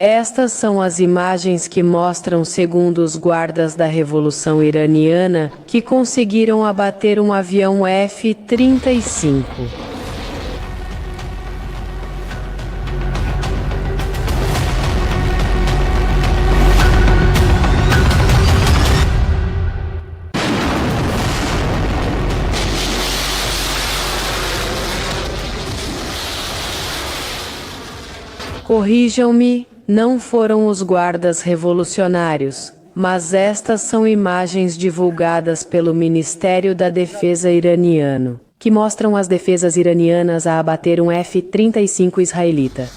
Estas são as imagens que mostram, segundo os guardas da Revolução Iraniana, que conseguiram abater um avião F-35. Corrijam-me, não foram os guardas revolucionários, mas estas são imagens divulgadas pelo Ministério da Defesa iraniano, que mostram as defesas iranianas a abater um F-35 israelita.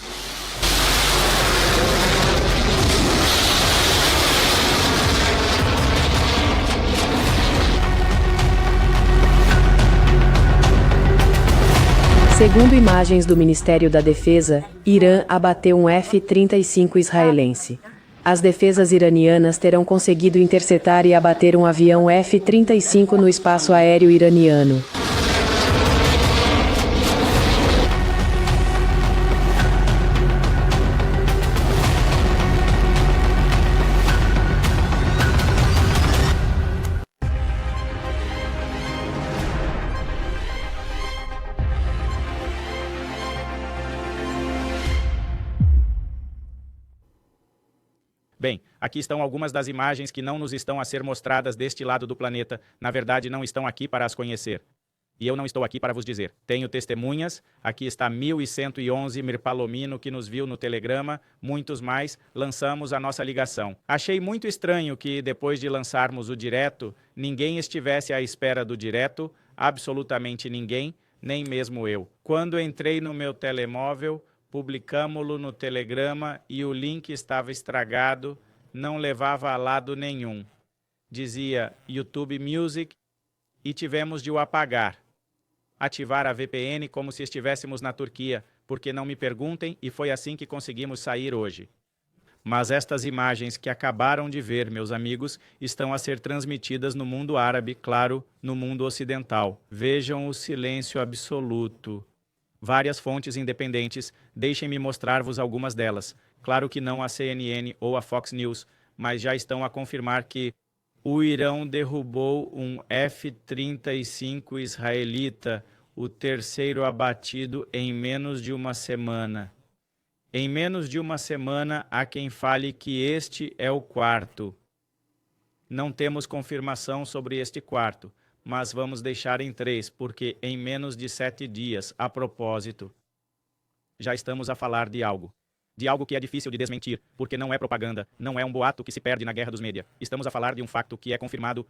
Segundo imagens do Ministério da Defesa, Irã abateu um F-35 israelense. As defesas iranianas terão conseguido interceptar e abater um avião F-35 no espaço aéreo iraniano. Bem, aqui estão algumas das imagens que não nos estão a ser mostradas deste lado do planeta. Na verdade, não estão aqui para as conhecer. E eu não estou aqui para vos dizer. Tenho testemunhas. Aqui está 1111 Mirpalomino, que nos viu no Telegrama. Muitos mais. Lançamos a nossa ligação. Achei muito estranho que, depois de lançarmos o direto, ninguém estivesse à espera do direto. Absolutamente ninguém, nem mesmo eu. Quando entrei no meu telemóvel, publicamo-lo no Telegrama e o link estava estragado, não levava a lado nenhum. Dizia YouTube Music e tivemos de o apagar. Ativar a VPN como se estivéssemos na Turquia, porque não me perguntem, e foi assim que conseguimos sair hoje. Mas estas imagens que acabaram de ver, meus amigos, estão a ser transmitidas no mundo árabe, claro, no mundo ocidental. Vejam o silêncio absoluto. Várias fontes independentes, deixem-me mostrar-vos algumas delas. Claro que não a CNN ou a Fox News, mas já estão a confirmar que o Irão derrubou um F-35 israelita, o terceiro abatido em menos de uma semana. Em menos de uma semana, há quem fale que este é o quarto. Não temos confirmação sobre este quarto, mas vamos deixar em 3, porque em menos de 7 dias, a propósito, já estamos a falar de algo que é difícil de desmentir, porque não é propaganda, não é um boato que se perde na guerra dos mídia. Estamos a falar de um facto que é confirmado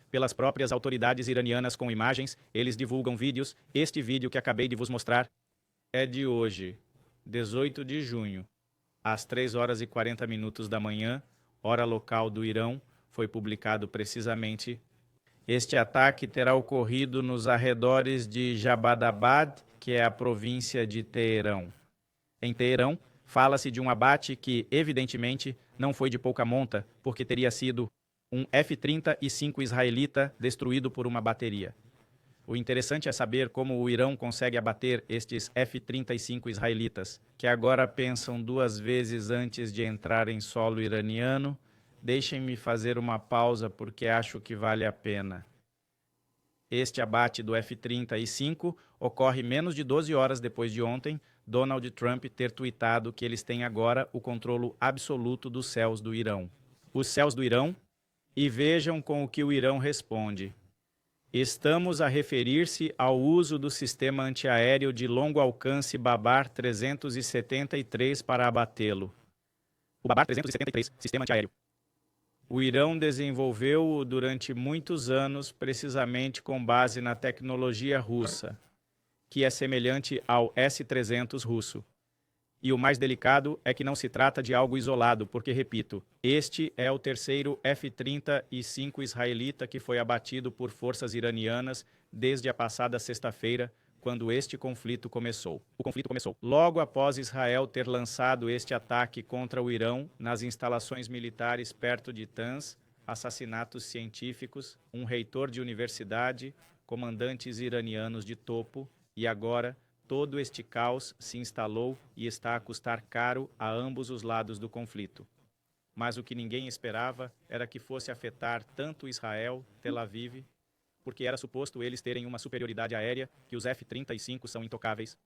pelas próprias autoridades iranianas com imagens, eles divulgam vídeos. Este vídeo que acabei de vos mostrar é de hoje, 18 de junho, às 3 horas e 40 minutos da manhã, hora local do Irão. Foi publicado precisamente. Este ataque terá ocorrido nos arredores de Jabadabad, que é a província de Teherão. Em Teherão, fala-se de um abate que, evidentemente, não foi de pouca monta, porque teria sido um F-35 israelita destruído por uma bateria. O interessante é saber como o Irão consegue abater estes F-35 israelitas, que agora pensam 2 vezes antes de entrar em solo iraniano. Deixem-me fazer uma pausa porque acho que vale a pena. Este abate do F-35 ocorre menos de 12 horas depois de ontem Donald Trump ter tuitado que eles têm agora o controle absoluto dos céus do Irão. Os céus do Irão, e vejam com o que o Irão responde. Estamos a referir-se ao uso do sistema antiaéreo de longo alcance Babar 373 para abatê-lo. O Babar 373, sistema antiaéreo. O Irão desenvolveu-o durante muitos anos, precisamente com base na tecnologia russa, que é semelhante ao S-300 russo. E o mais delicado é que não se trata de algo isolado, porque, repito, este é o terceiro F-35 israelita que foi abatido por forças iranianas desde a passada sexta-feira, quando este conflito começou. O conflito começou logo após Israel ter lançado este ataque contra o Irão nas instalações militares perto de Tans, assassinatos científicos, um reitor de universidade, comandantes iranianos de topo e agora Todo este caos se instalou e está a custar caro a ambos os lados do conflito. Mas o que ninguém esperava era que fosse afetar tanto Israel, Tel Aviv, porque era suposto eles terem uma superioridade aérea, que os F-35 são intocáveis.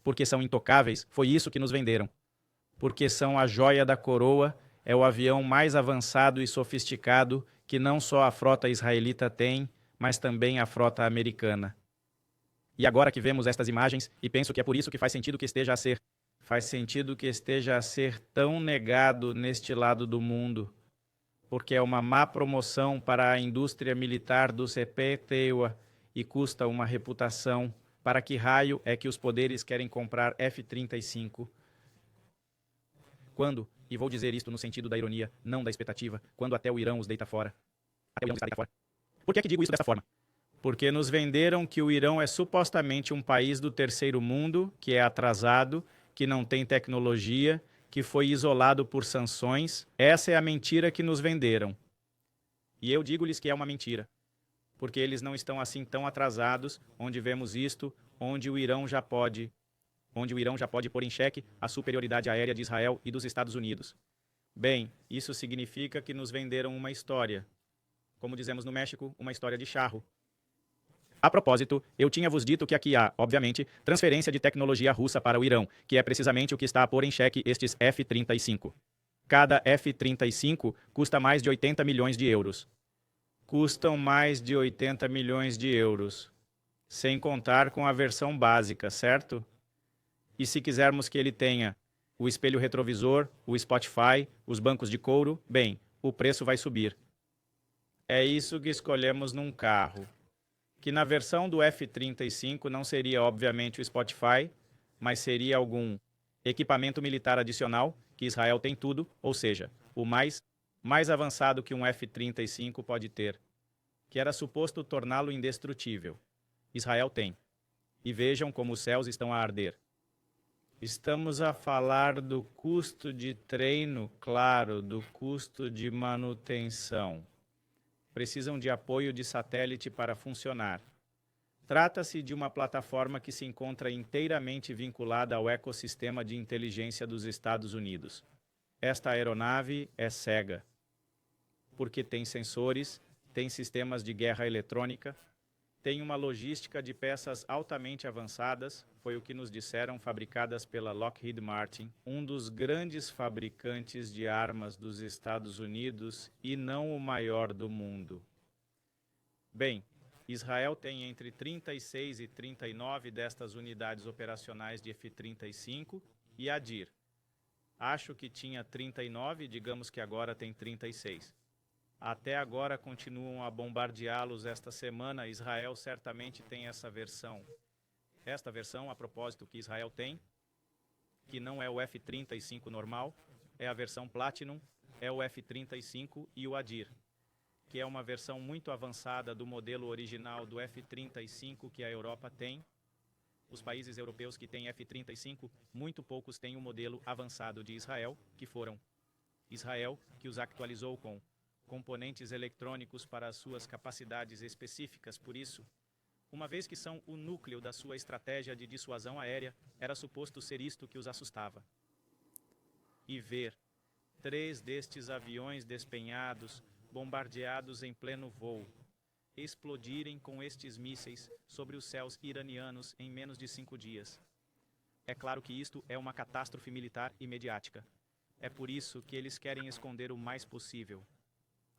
Porque são intocáveis, foi isso que nos venderam. Porque são a joia da coroa, é o avião mais avançado e sofisticado que não só a frota israelita tem, mas também a frota americana. E agora que vemos estas imagens, e penso que é por isso que faz sentido que esteja a ser tão negado neste lado do mundo, porque é uma má promoção para a indústria militar do CPTEUA e custa uma reputação. Para que raio é que os poderes querem comprar F-35? Quando, e vou dizer isto no sentido da ironia, não da expectativa, quando até o Irão os deita fora. Até o Irão os deita fora. Por que é que digo isso dessa forma? Porque nos venderam que o Irão é supostamente um país do terceiro mundo, que é atrasado, que não tem tecnologia, que foi isolado por sanções. Essa é a mentira que nos venderam. E eu digo-lhes que é uma mentira, porque eles não estão assim tão atrasados, onde vemos isto, onde o Irão já pode pôr em xeque a superioridade aérea de Israel e dos Estados Unidos. Bem, isso significa que nos venderam uma história. Como dizemos no México, uma história de charro. A propósito, eu tinha vos dito que aqui há, obviamente, transferência de tecnologia russa para o Irão, que é precisamente o que está a pôr em xeque estes F-35. Cada F-35 custa mais de 80 milhões de euros. Custam mais de 80 milhões de euros. Sem contar com a versão básica, certo? E se quisermos que ele tenha o espelho retrovisor, o Spotify, os bancos de couro, bem, o preço vai subir. É isso que escolhemos num carro. Que na versão do F-35 não seria, obviamente, o Spotify, mas seria algum equipamento militar adicional, que Israel tem tudo, ou seja, o mais avançado que um F-35 pode ter, que era suposto torná-lo indestrutível. Israel tem. E vejam como os céus estão a arder. Estamos a falar do custo de treino, claro, do custo de manutenção. Precisam de apoio de satélite para funcionar. Trata-se de uma plataforma que se encontra inteiramente vinculada ao ecossistema de inteligência dos Estados Unidos. Esta aeronave é cega, porque tem sensores, tem sistemas de guerra eletrônica, tem uma logística de peças altamente avançadas, foi o que nos disseram, fabricadas pela Lockheed Martin, um dos grandes fabricantes de armas dos Estados Unidos e não o maior do mundo. Bem, Israel tem entre 36 e 39 destas unidades operacionais de F-35 e a DIR. Acho que tinha 39, digamos que agora tem 36. Até agora continuam a bombardeá-los esta semana. Israel certamente tem essa versão. Esta versão, a propósito, que Israel tem, que não é o F-35 normal, é a versão Platinum, é o F-35 e o ADIR, que é uma versão muito avançada do modelo original do F-35 que a Europa tem. Os países europeus que têm F-35, muito poucos têm o modelo avançado de Israel, que foram Israel, que os actualizou com componentes eletrônicos para as suas capacidades específicas. Por isso, uma vez que são o núcleo da sua estratégia de dissuasão aérea, era suposto ser isto que os assustava. E ver 3 destes aviões despenhados, bombardeados em pleno voo, explodirem com estes mísseis sobre os céus iranianos em menos de 5 dias. É claro que isto é uma catástrofe militar e mediática. É por isso que eles querem esconder o mais possível.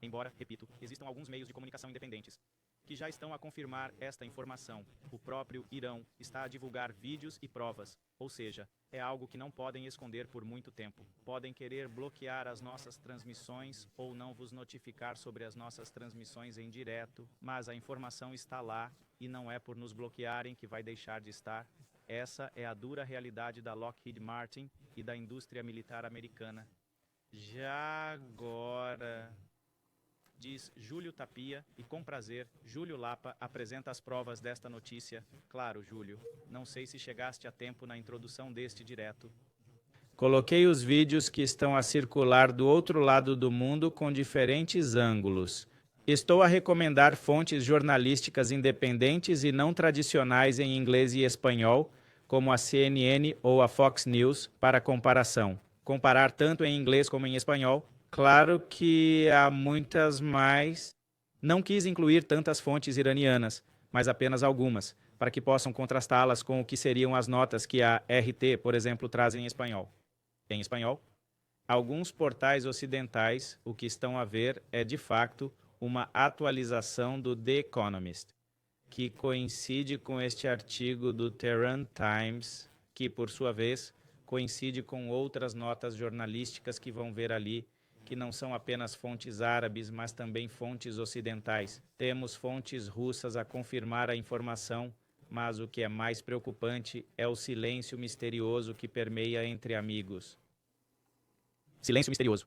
Embora, repito, existam alguns meios de comunicação independentes que já estão a confirmar esta informação. O próprio Irão está a divulgar vídeos e provas, ou seja, é algo que não podem esconder por muito tempo. Podem querer bloquear as nossas transmissões ou não vos notificar sobre as nossas transmissões em direto, mas a informação está lá e não é por nos bloquearem que vai deixar de estar. Essa é a dura realidade da Lockheed Martin e da indústria militar americana. Já agora, diz Júlio Tapia, e com prazer, Júlio Lapa apresenta as provas desta notícia. Claro, Júlio, não sei se chegaste a tempo na introdução deste direto. Coloquei os vídeos que estão a circular do outro lado do mundo com diferentes ângulos. Estou a recomendar fontes jornalísticas independentes e não tradicionais em inglês e espanhol, como a CNN ou a Fox News, para comparação. Comparar tanto em inglês como em espanhol. Claro que há muitas mais. Não quis incluir tantas fontes iranianas, mas apenas algumas, para que possam contrastá-las com o que seriam as notas que a RT, por exemplo, traz em espanhol. Em espanhol, alguns portais ocidentais, o que estão a ver é, de facto, uma atualização do The Economist, que coincide com este artigo do Tehran Times, que, por sua vez, coincide com outras notas jornalísticas que vão ver ali, que não são apenas fontes árabes, mas também fontes ocidentais. Temos fontes russas a confirmar a informação, mas o que é mais preocupante é o silêncio misterioso que permeia entre amigos. Silêncio misterioso.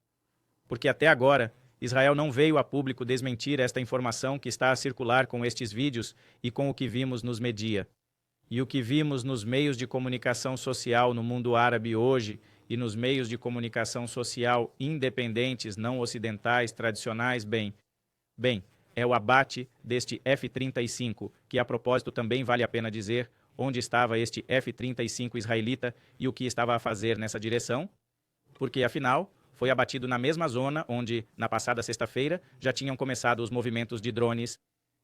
Porque até agora, Israel não veio a público desmentir esta informação que está a circular com estes vídeos e com o que vimos nos media. E o que vimos nos meios de comunicação social no mundo árabe hoje e nos meios de comunicação social independentes, não ocidentais, tradicionais, bem, é o abate deste F-35, que a propósito também vale a pena dizer onde estava este F-35 israelita e o que estava a fazer nessa direção, porque afinal foi abatido na mesma zona onde, na passada sexta-feira, já tinham começado os movimentos de drones.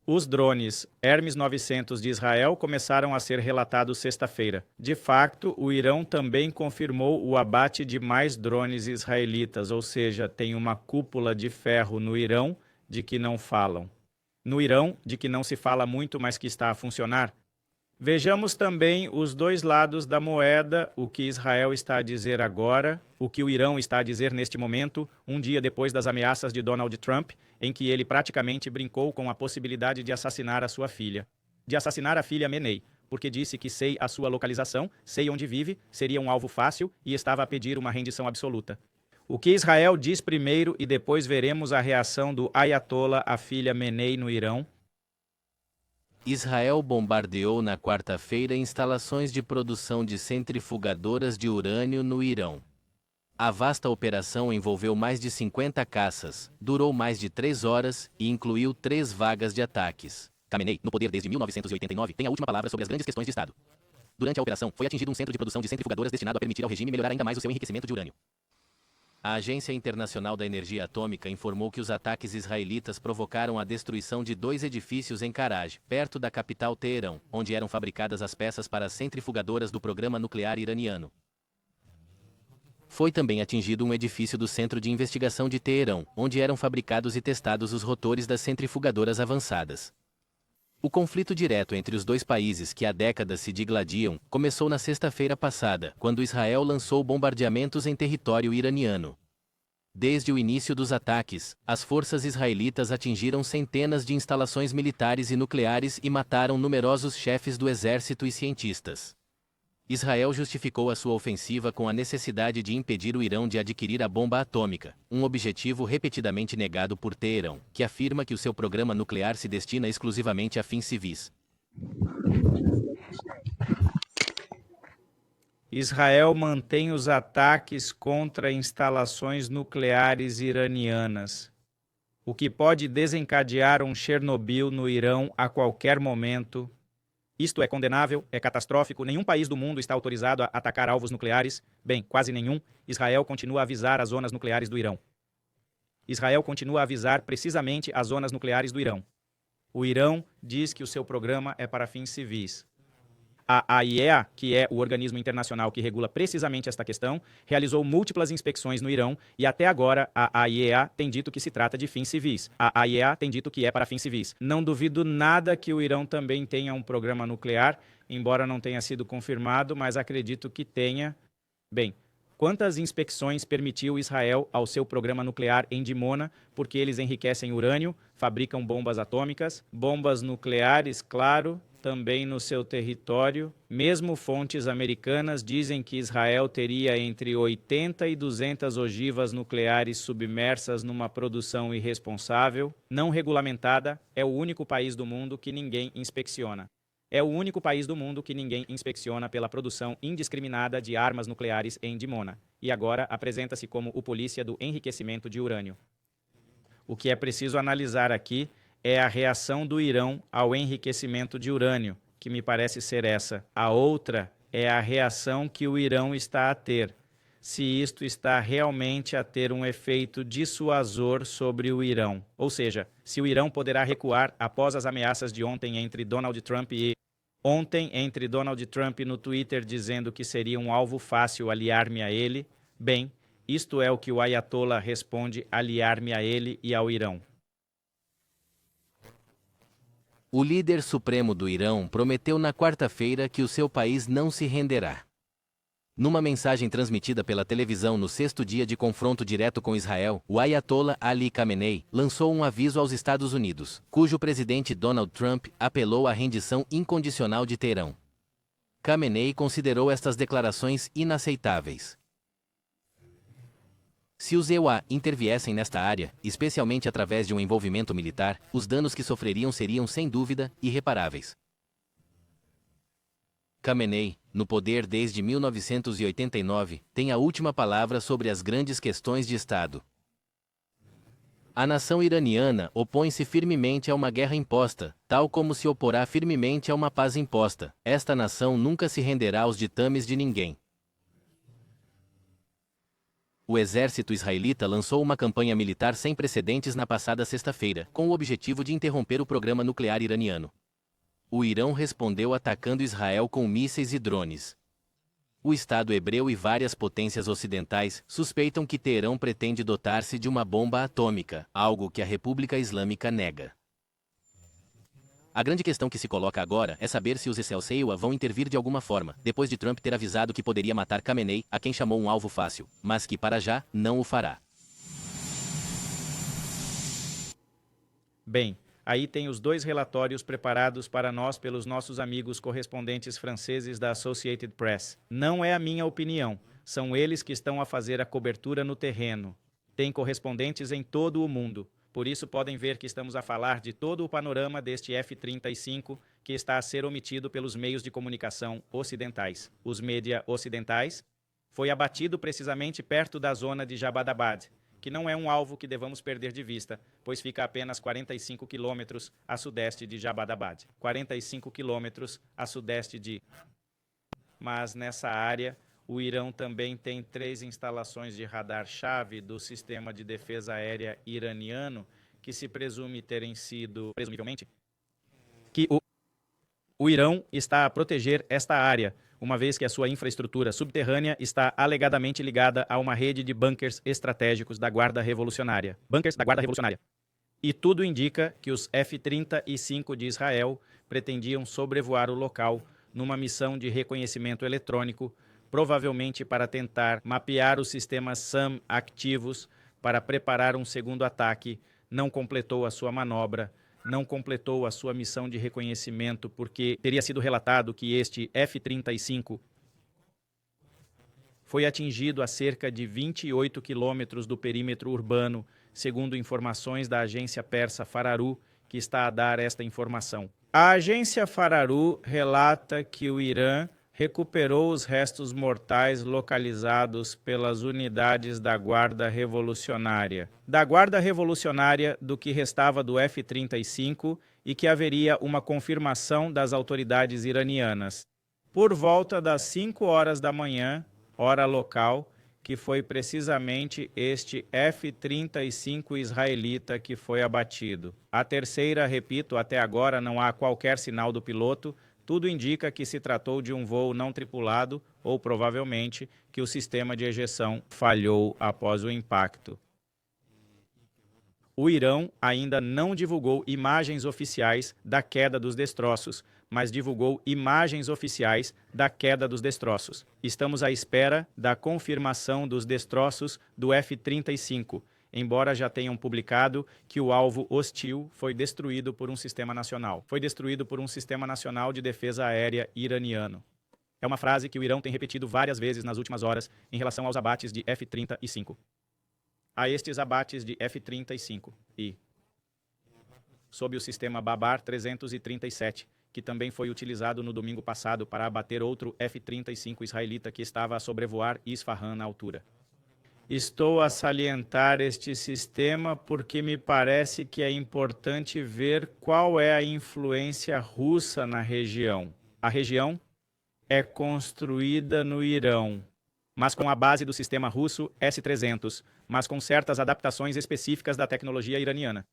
Os drones Hermes 900 de Israel começaram a ser relatados sexta-feira. De fato, o Irão também confirmou o abate de mais drones israelitas, ou seja, tem uma cúpula de ferro no Irão de que não falam. No Irão, de que não se fala muito, mas que está a funcionar. Vejamos também os dois lados da moeda, o que Israel está a dizer agora, o que o Irão está a dizer neste momento, um dia depois das ameaças de Donald Trump, em que ele praticamente brincou com a possibilidade de assassinar a sua filha. De assassinar a filha Menei, porque disse que sei a sua localização, sei onde vive, seria um alvo fácil e estava a pedir uma rendição absoluta. O que Israel diz primeiro e depois veremos a reação do Ayatollah à filha Menei no Irão. Israel bombardeou na quarta-feira instalações de produção de centrifugadoras de urânio no Irão. A vasta operação envolveu mais de 50 caças, durou mais de 3 horas e incluiu 3 vagas de ataques. Khamenei, no poder desde 1989, tem a última palavra sobre as grandes questões de Estado. Durante a operação, foi atingido um centro de produção de centrifugadoras destinado a permitir ao regime melhorar ainda mais o seu enriquecimento de urânio. A Agência Internacional da Energia Atômica informou que os ataques israelitas provocaram a destruição de 2 edifícios em Karaj, perto da capital Teherã, onde eram fabricadas as peças para as centrifugadoras do programa nuclear iraniano. Foi também atingido um edifício do Centro de Investigação de Teherã, onde eram fabricados e testados os rotores das centrifugadoras avançadas. O conflito direto entre os dois países que há décadas se digladiam começou na sexta-feira passada, quando Israel lançou bombardeamentos em território iraniano. Desde o início dos ataques, as forças israelitas atingiram centenas de instalações militares e nucleares e mataram numerosos chefes do exército e cientistas. Israel justificou a sua ofensiva com a necessidade de impedir o Irão de adquirir a bomba atômica, um objetivo repetidamente negado por Teherã, que afirma que o seu programa nuclear se destina exclusivamente a fins civis. Israel mantém os ataques contra instalações nucleares iranianas, o que pode desencadear um Chernobyl no Irão a qualquer momento. Isto é condenável, é catastrófico, nenhum país do mundo está autorizado a atacar alvos nucleares. Bem, quase nenhum. Israel continua a avisar as zonas nucleares do Irão. Israel continua a avisar precisamente as zonas nucleares do Irão. O Irão diz que o seu programa é para fins civis. A AIEA, que é o organismo internacional que regula precisamente esta questão, realizou múltiplas inspeções no Irão e até agora a AIEA tem dito que se trata de fins civis. A AIEA tem dito que é para fins civis. Não duvido nada que o Irão também tenha um programa nuclear, embora não tenha sido confirmado, mas acredito que tenha. Bem, quantas inspeções permitiu Israel ao seu programa nuclear em Dimona, porque eles enriquecem urânio, fabricam bombas atômicas, bombas nucleares, claro, também no seu território. Mesmo fontes americanas dizem que Israel teria entre 80 e 200 ogivas nucleares submersas numa produção irresponsável, não regulamentada. É o único país do mundo que ninguém inspeciona. É o único país do mundo que ninguém inspeciona pela produção indiscriminada de armas nucleares em Dimona. E agora apresenta-se como o polícia do enriquecimento de urânio. O que é preciso analisar aqui é a reação do Irão ao enriquecimento de urânio, que me parece ser essa. A outra é a reação que o Irão está a ter, se isto está realmente a ter um efeito dissuasor sobre o Irão. Ou seja, se o Irão poderá recuar após as ameaças de ontem entre Donald Trump no Twitter dizendo que seria um alvo fácil aliar-me a ele. Bem, isto é o que o Ayatollah responde: aliar-me a ele e ao Irão. O líder supremo do Irão prometeu na quarta-feira que o seu país não se renderá. Numa mensagem transmitida pela televisão no sexto dia de confronto direto com Israel, o Ayatollah Ali Khamenei lançou um aviso aos Estados Unidos, cujo presidente Donald Trump apelou à rendição incondicional de Teherão. Khamenei considerou estas declarações inaceitáveis. Se os EUA interviessem nesta área, especialmente através de um envolvimento militar, os danos que sofreriam seriam sem dúvida irreparáveis. Khamenei, no poder desde 1989, tem a última palavra sobre as grandes questões de Estado. A nação iraniana opõe-se firmemente a uma guerra imposta, tal como se oporá firmemente a uma paz imposta. Esta nação nunca se renderá aos ditames de ninguém. O exército israelita lançou uma campanha militar sem precedentes na passada sexta-feira, com o objetivo de interromper o programa nuclear iraniano. O Irão respondeu atacando Israel com mísseis e drones. O Estado hebreu e várias potências ocidentais suspeitam que Teherão pretende dotar-se de uma bomba atômica, algo que a República Islâmica nega. A grande questão que se coloca agora é saber se os EUA vão intervir de alguma forma, depois de Trump ter avisado que poderia matar Khamenei, a quem chamou um alvo fácil, mas que para já não o fará. Bem, aí tem os dois relatórios preparados para nós pelos nossos amigos correspondentes franceses da Associated Press. Não é a minha opinião, são eles que estão a fazer a cobertura no terreno. Tem correspondentes em todo o mundo, por isso podem ver que estamos a falar de todo o panorama deste F-35 que está a ser omitido pelos meios de comunicação ocidentais. Os mídia ocidentais foi abatido precisamente perto da zona de Jabadabad, que não é um alvo que devamos perder de vista, pois fica a apenas 45 quilômetros a sudeste de Jabadabad. 45 quilômetros a sudeste de... Mas nessa área, o Irão também tem 3 instalações de radar-chave do sistema de defesa aérea iraniano, que se presume terem sido, presumivelmente, que o Irão está a proteger esta área, uma vez que a sua infraestrutura subterrânea está alegadamente ligada a uma rede de bunkers estratégicos da Guarda Revolucionária. Bunkers da Guarda Revolucionária. E tudo indica que os F-35 de Israel pretendiam sobrevoar o local numa missão de reconhecimento eletrônico, provavelmente para tentar mapear os sistemas SAM ativos para preparar um segundo ataque. Não completou a sua manobra, não completou a sua missão de reconhecimento, porque teria sido relatado que este F-35 foi atingido a cerca de 28 quilômetros do perímetro urbano, segundo informações da agência persa Fararu, que está a dar esta informação. A agência Fararu relata que o Irã recuperou os restos mortais localizados pelas unidades da Guarda Revolucionária. Da Guarda Revolucionária do que restava do F-35 e que haveria uma confirmação das autoridades iranianas. Por volta das 5 horas da manhã, hora local, que foi precisamente este F-35 israelita que foi abatido. A terceira, repito, até agora não há qualquer sinal do piloto. Tudo indica que se tratou de um voo não tripulado ou, provavelmente, que o sistema de ejeção falhou após o impacto. O Irão ainda não divulgou imagens oficiais da queda dos destroços, mas divulgou imagens oficiais da queda dos destroços. Estamos à espera da confirmação dos destroços do F-35, embora já tenham publicado que o alvo hostil foi destruído por um sistema nacional. Foi destruído por um sistema nacional de defesa aérea iraniano. É uma frase que o Irão tem repetido várias vezes nas últimas horas em relação aos abates de F-35. A estes abates de F-35 e sob o sistema Babar 337, que também foi utilizado no domingo passado para abater outro F-35 israelita que estava a sobrevoar Isfahan na altura. Estou a salientar este sistema porque me parece que é importante ver qual é a influência russa na região. A região é construída no Irão, mas com a base do sistema russo S-300, mas com certas adaptações específicas da tecnologia iraniana.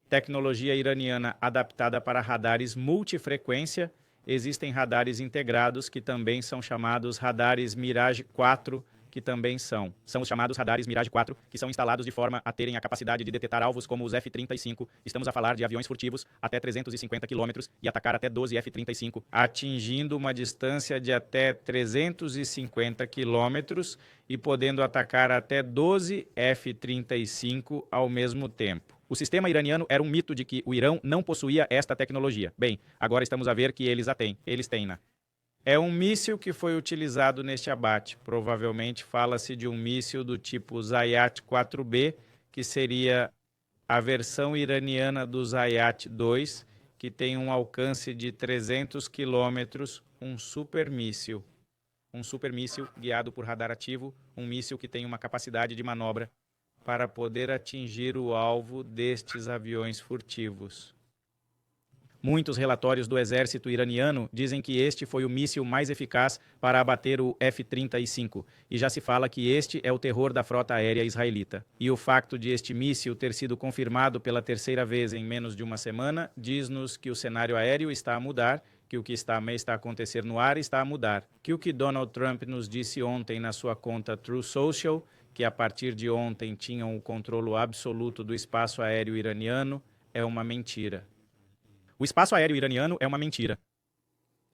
Tecnologia iraniana adaptada para radares multifrequência. Existem radares integrados que também são chamados radares Mirage 4, que também são os chamados radares Mirage 4, que são instalados de forma a terem a capacidade de detectar alvos como os F-35. Estamos a falar de aviões furtivos até 350 km e atacar até 12 F-35, atingindo uma distância de até 350 km e podendo atacar até 12 F-35 ao mesmo tempo. O sistema iraniano era um mito de que o Irão não possuía esta tecnologia. Bem, agora estamos a ver que eles a têm. Eles têm, né? É um míssil que foi utilizado neste abate. Provavelmente fala-se de um míssil do tipo Zayat 4B, que seria a versão iraniana do Zayat 2, que tem um alcance de 300 quilômetros, um supermíssil. Um supermíssil guiado por radar ativo, um míssil que tem uma capacidade de manobra para poder atingir o alvo destes aviões furtivos. Muitos relatórios do exército iraniano dizem que este foi o míssil mais eficaz para abater o F-35, e já se fala que este é o terror da frota aérea israelita. E o facto de este míssil ter sido confirmado pela terceira vez em menos de uma semana diz-nos que o cenário aéreo está a mudar, que o que está a acontecer no ar está a mudar, que o que Donald Trump nos disse ontem na sua conta True Social, que a partir de ontem tinham o controle absoluto do espaço aéreo iraniano, é uma mentira. O espaço aéreo iraniano é uma mentira.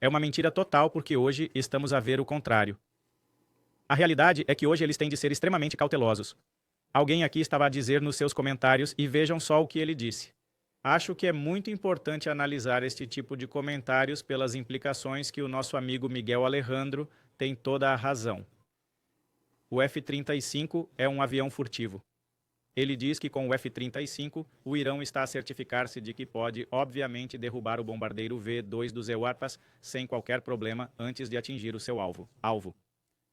É uma mentira total porque hoje estamos a ver o contrário. A realidade é que hoje eles têm de ser extremamente cautelosos. Alguém aqui estava a dizer nos seus comentários e vejam só o que ele disse. Acho que é muito importante analisar este tipo de comentários pelas implicações que o nosso amigo Miguel Alejandro tem toda a razão. O F-35 é um avião furtivo. Ele diz que com o F-35, o Irão está a certificar-se de que pode, obviamente, derrubar o bombardeiro V-2 dos EUAPAs sem qualquer problema antes de atingir o seu alvo.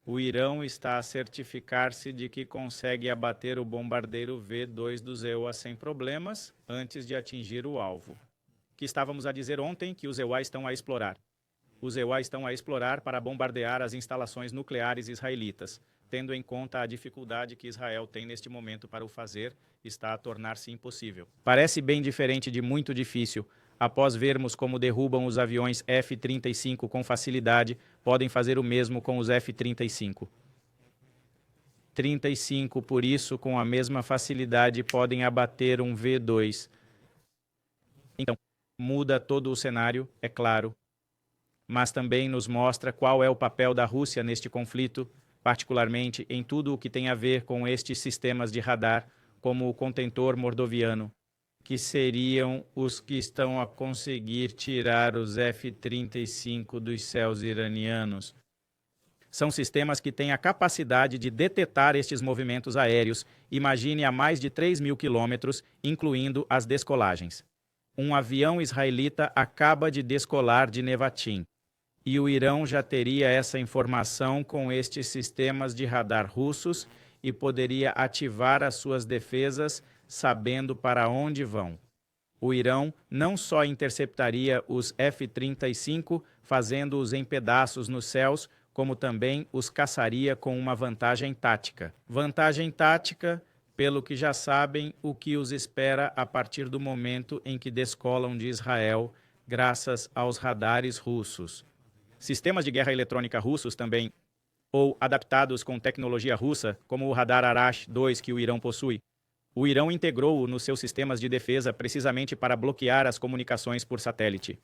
O Irão está a certificar-se de que consegue abater o bombardeiro V-2 dos EUA sem problemas antes de atingir o alvo. Que estávamos a dizer ontem que os EUA estão a explorar. Os EUA estão a explorar para bombardear as instalações nucleares israelitas. Tendo em conta a dificuldade que Israel tem neste momento para o fazer, está a tornar-se impossível. Parece bem diferente de muito difícil. Após vermos como derrubam os aviões F-35 com facilidade, podem fazer o mesmo com os F-35. 35, por isso, com a mesma facilidade, podem abater um V-2. Então, muda todo o cenário, é claro, mas também nos mostra qual é o papel da Rússia neste conflito, particularmente em tudo o que tem a ver com estes sistemas de radar, como o contentor mordoviano, que seriam os que estão a conseguir tirar os F-35 dos céus iranianos. São sistemas que têm a capacidade de detectar estes movimentos aéreos, imagine a mais de 3.000 quilômetros, incluindo as descolagens. Um avião israelita acaba de descolar de Nevatim. E o Irão já teria essa informação com estes sistemas de radar russos e poderia ativar as suas defesas sabendo para onde vão. O Irão não só interceptaria os F-35, fazendo-os em pedaços nos céus, como também os caçaria com uma vantagem tática. Vantagem tática, pelo que já sabem o que os espera a partir do momento em que descolam de Israel, graças aos radares russos. Sistemas de guerra eletrônica russos também, ou adaptados com tecnologia russa, como o radar Arash-2 que o Irão possui. O Irão integrou-o nos seus sistemas de defesa precisamente para bloquear as comunicações por satélite.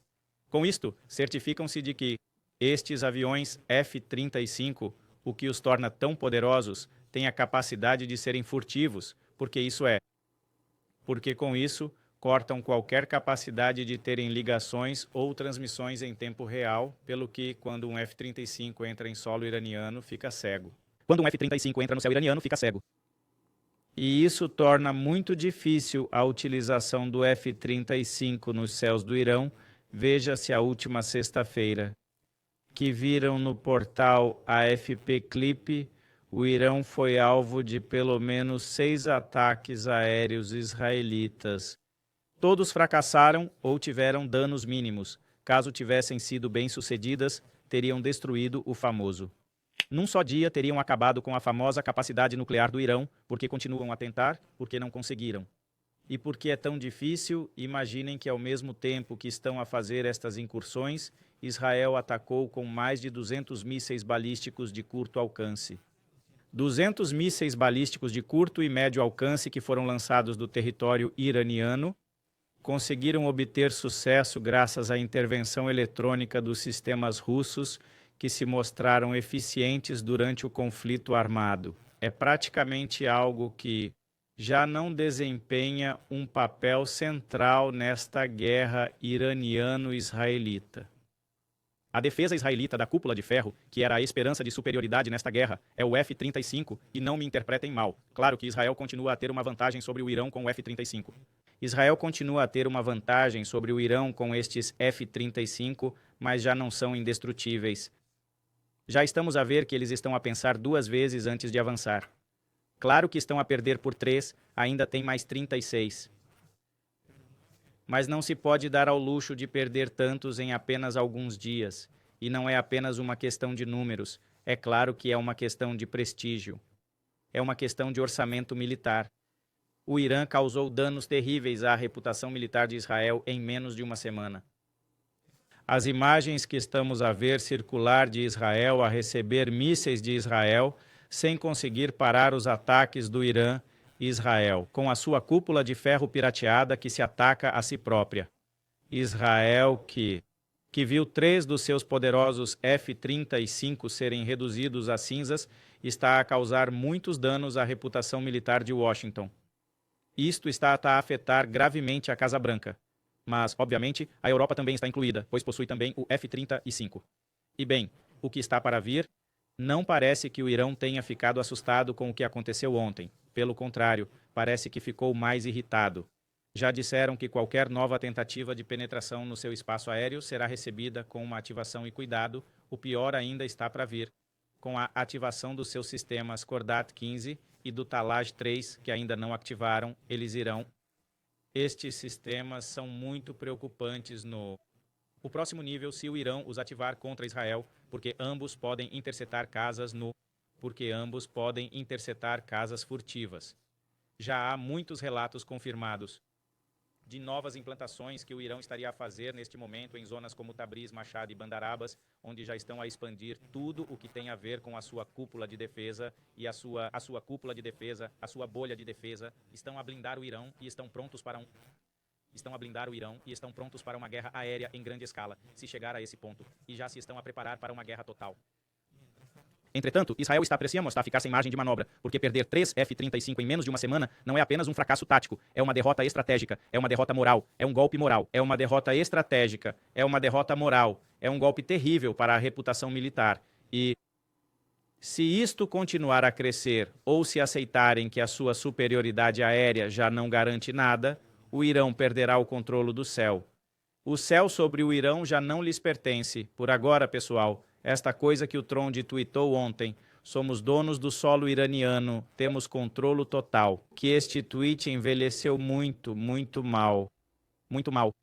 Com isto, certificam-se de que estes aviões F-35, o que os torna tão poderosos, têm a capacidade de serem furtivos, porque com isso cortam qualquer capacidade de terem ligações ou transmissões em tempo real, pelo que, quando um F-35 entra em solo iraniano, fica cego. Quando um F-35 entra no céu iraniano, fica cego. E isso torna muito difícil a utilização do F-35 nos céus do Irão. Veja-se a última sexta-feira, que viram no portal AFP Clip, o Irão foi alvo de pelo menos 6 ataques aéreos israelitas. Todos fracassaram ou tiveram danos mínimos. Caso tivessem sido bem-sucedidas, teriam destruído o famoso. Num só dia teriam acabado com a famosa capacidade nuclear do Irão, porque continuam a tentar, porque não conseguiram. E porque é tão difícil, imaginem que ao mesmo tempo que estão a fazer estas incursões, Israel atacou com mais de 200 mísseis balísticos de curto alcance. 200 mísseis balísticos de curto e médio alcance que foram lançados do território iraniano conseguiram obter sucesso graças à intervenção eletrônica dos sistemas russos que se mostraram eficientes durante o conflito armado. É praticamente algo que já não desempenha um papel central nesta guerra iraniano-israelita. A defesa israelita da cúpula de ferro, que era a esperança de superioridade nesta guerra, é o F-35, e não me interpretem mal. Claro que Israel continua a ter uma vantagem sobre o Irão com o F-35. Israel continua a ter uma vantagem sobre o Irão com estes F-35, mas já não são indestrutíveis. Já estamos a ver que eles estão a pensar 2 vezes antes de avançar. Claro que estão a perder por 3, ainda tem mais 36. Mas não se pode dar ao luxo de perder tantos em apenas alguns dias. E não é apenas uma questão de números, é claro que é uma questão de prestígio. É uma questão de orçamento militar. O Irã causou danos terríveis à reputação militar de Israel em menos de uma semana. As imagens que estamos a ver circular de Israel a receber mísseis de Israel sem conseguir parar os ataques do Irã e Israel, com a sua cúpula de ferro pirateada que se ataca a si própria. Israel que viu 3 dos seus poderosos F-35 serem reduzidos a cinzas, está a causar muitos danos à reputação militar de Washington. Isto está a afetar gravemente a Casa Branca. Mas, obviamente, a Europa também está incluída, pois possui também o F-35. E bem, o que está para vir? Não parece que o Irão tenha ficado assustado com o que aconteceu ontem. Pelo contrário, parece que ficou mais irritado. Já disseram que qualquer nova tentativa de penetração no seu espaço aéreo será recebida com uma ativação e cuidado. O pior ainda está para vir, com a ativação dos seus sistemas Cordat 15 e do Talaj 3, que ainda não ativaram, eles irão. Estes sistemas são muito preocupantes no próximo nível se o Irão os ativar contra Israel, porque ambos podem interceptar casas furtivas. Já há muitos relatos confirmados de novas implantações que o Irão estaria a fazer neste momento em zonas como Tabriz, Mashhad e Bandar Abbas, onde já estão a expandir tudo o que tem a ver com a sua cúpula de defesa e a sua cúpula de defesa, a sua bolha de defesa, estão a blindar o Irão e estão prontos para uma guerra aérea em grande escala, se chegar a esse ponto, e já se estão a preparar para uma guerra total. Entretanto, Israel está prestes a ficar sem margem de manobra, porque perder 3 F-35 em menos de uma semana não é apenas um fracasso tático, é uma derrota estratégica, é uma derrota moral, é um golpe moral, é uma derrota estratégica, é uma derrota moral, é um golpe terrível para a reputação militar. E se isto continuar a crescer ou se aceitarem que a sua superioridade aérea já não garante nada, o Irão perderá o controle do céu. O céu sobre o Irão já não lhes pertence, por agora, pessoal. Esta coisa que o Trond tweetou ontem, somos donos do solo iraniano, temos controle total. Que este tweet envelheceu muito, muito mal. Muito mal.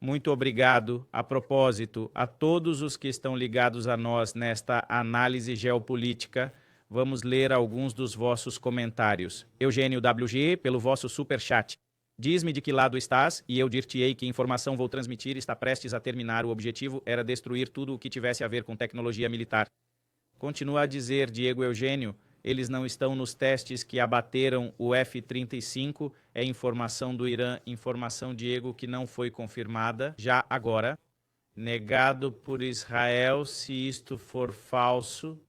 Muito obrigado, a propósito, a todos os que estão ligados a nós nesta análise geopolítica. Vamos ler alguns dos vossos comentários. Eugênio WG, pelo vosso superchat. Diz-me de que lado estás, e eu dir-te-ei que informação vou transmitir está prestes a terminar. O objetivo era destruir tudo o que tivesse a ver com tecnologia militar. Continua a dizer, Diego Eugênio, eles não estão nos testes que abateram o F-35, é informação do Irã, informação, Diego, que não foi confirmada, já agora, negado por Israel, se isto for falso,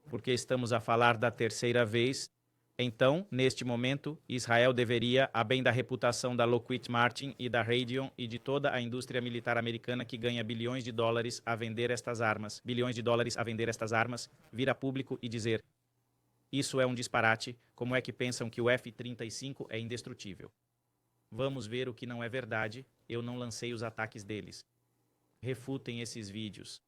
porque estamos a falar da terceira vez. Então, neste momento, Israel deveria, a bem da reputação da Lockheed Martin e da Raytheon e de toda a indústria militar americana que ganha bilhões de dólares a vender estas armas, vir a público e dizer: isso é um disparate, como é que pensam que o F-35 é indestrutível? Vamos ver o que não é verdade, eu não lancei os ataques deles. Refutem esses vídeos.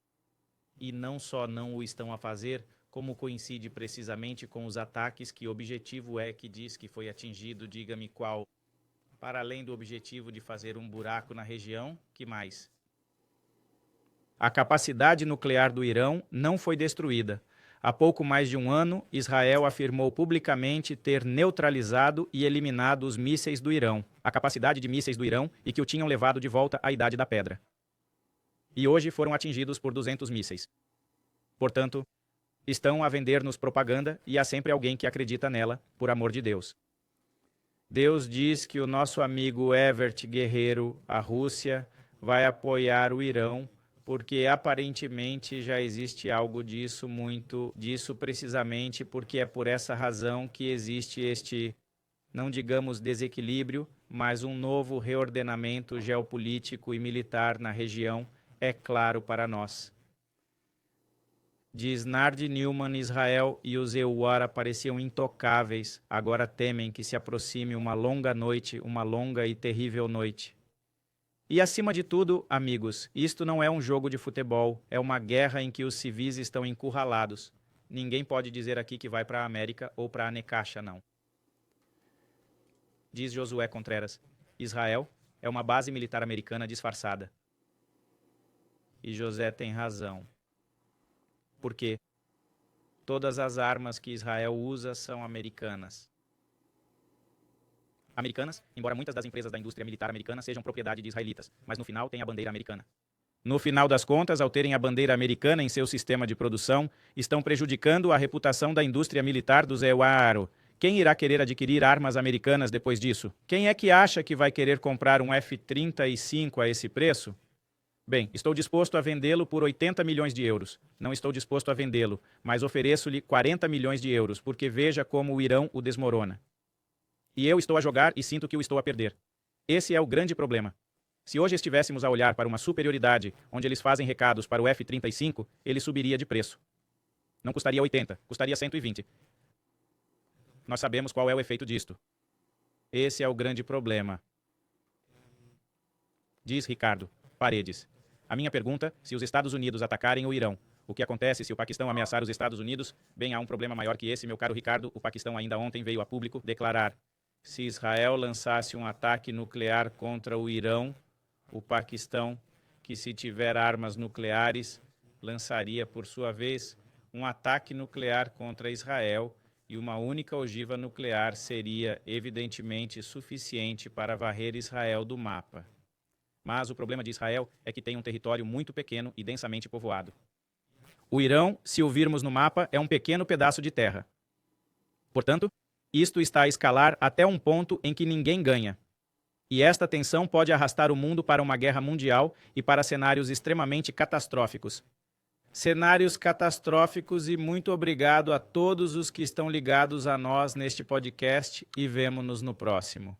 E não só não o estão a fazer, como coincide precisamente com os ataques, que objetivo é que diz que foi atingido, diga-me qual. Para além do objetivo de fazer um buraco na região, que mais? A capacidade nuclear do Irão não foi destruída. Há pouco mais de um ano, Israel afirmou publicamente ter neutralizado e eliminado os mísseis do Irão, a capacidade de mísseis do Irão e que o tinham levado de volta à Idade da Pedra. E hoje foram atingidos por 200 mísseis. Portanto, estão a vender-nos propaganda e há sempre alguém que acredita nela, por amor de Deus. Deus diz que o nosso amigo Evert Guerreiro, a Rússia, vai apoiar o Irão, porque aparentemente já existe algo disso precisamente porque é por essa razão que existe este, não digamos desequilíbrio, mas um novo reordenamento geopolítico e militar na região, é claro para nós. Diz Nard Newman, Israel e os EUAR pareciam intocáveis, agora temem que se aproxime uma longa noite, uma longa e terrível noite. E acima de tudo, amigos, isto não é um jogo de futebol, é uma guerra em que os civis estão encurralados. Ninguém pode dizer aqui que vai para a América ou para a Necaxa, não. Diz Josué Contreras, Israel é uma base militar americana disfarçada. E José tem razão. Porque todas as armas que Israel usa são americanas. Americanas, embora muitas das empresas da indústria militar americana sejam propriedade de israelitas, mas no final tem a bandeira americana. No final das contas, ao terem a bandeira americana em seu sistema de produção, estão prejudicando a reputação da indústria militar do EUAR. Quem irá querer adquirir armas americanas depois disso? Quem é que acha que vai querer comprar um F-35 a esse preço? Bem, estou disposto a vendê-lo por 80 milhões de euros. Não estou disposto a vendê-lo, mas ofereço-lhe 40 milhões de euros, porque veja como o Irão o desmorona. E eu estou a jogar e sinto que o estou a perder. Esse é o grande problema. Se hoje estivéssemos a olhar para uma superioridade, onde eles fazem recados para o F-35, ele subiria de preço. Não custaria 80, custaria 120. Nós sabemos qual é o efeito disto. Esse é o grande problema. Diz Ricardo Paredes. A minha pergunta, se os Estados Unidos atacarem o Irão, o que acontece se o Paquistão ameaçar os Estados Unidos? Bem, há um problema maior que esse, meu caro Ricardo. O Paquistão ainda ontem veio a público declarar: se Israel lançasse um ataque nuclear contra o Irão, o Paquistão, que se tiver armas nucleares, lançaria, por sua vez, um ataque nuclear contra Israel, e uma única ogiva nuclear seria, evidentemente, suficiente para varrer Israel do mapa. Mas o problema de Israel é que tem um território muito pequeno e densamente povoado. O Irão, se o virmos no mapa, é um pequeno pedaço de terra. Portanto, isto está a escalar até um ponto em que ninguém ganha. E esta tensão pode arrastar o mundo para uma guerra mundial e para cenários extremamente catastróficos. Cenários catastróficos, e muito obrigado a todos os que estão ligados a nós neste podcast e vemo-nos no próximo.